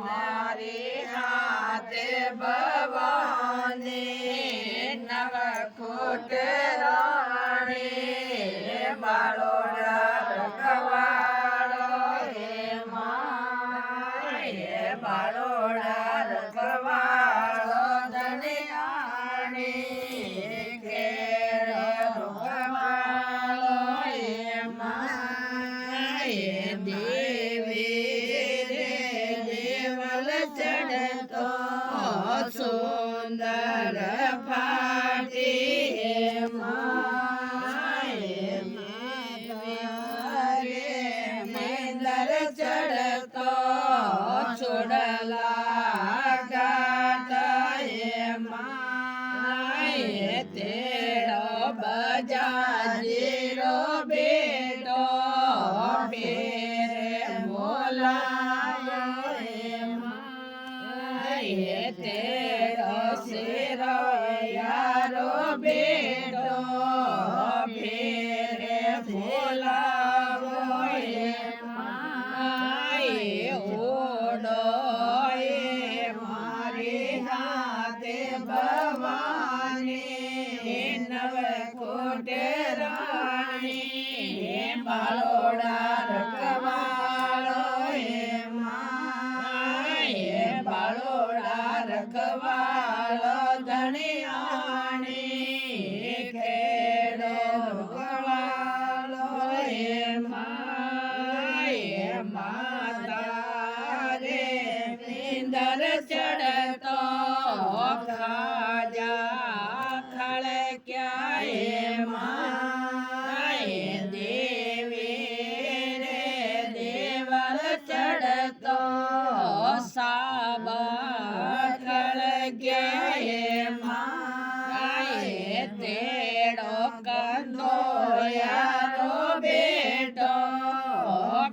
મારી હાથે ભવાની નવખોટ રાણી બાળોડા રખવાળો હે માય બાળોડા રખવાળો ધનિયાણી કેળ રખવાળો હે માય દેવી રે દેવલ ચડતો સુંદર ફાટી હે માય મેંદર ચડતો છોડલા ગાટ હે માય તેડો બજાજીરો બેટો ફેરે મોલાયો હે માય તેડો શેરયારો બેટો ફેરે બોલાવો હે માય ઓડો મારી હાથે ભવાની નવખોટ રાણી બાળોડા રખવાળો હે માય બાળોડા રખવાળો ધનિયાણી ખેડો રખવાળો હે માય માતા રે નીંદર ચડતો ખાજા ખળક્યા હે માય દેવી રે દેવલ ચડતો સાબા ખળક્યા હે માય તેડો કંદોયારો બેટો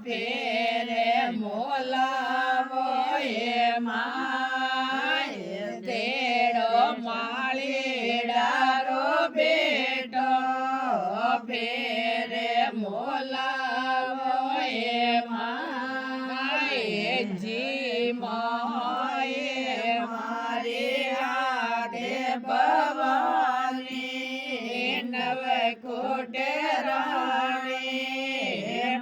ફેરે મોલાવો હે માય તેડો માળીડારો બેટો ફેરે મોલાવો હે માય જી માય મારી હાથે ભવાની નવખોટ રાણી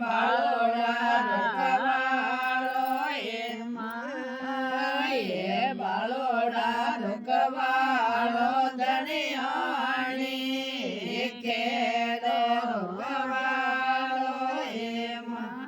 બાળોડા રખવાળો હે માય બાળોડા રખવાળો ધનિયાણી ખેડો રખવાળો હે માય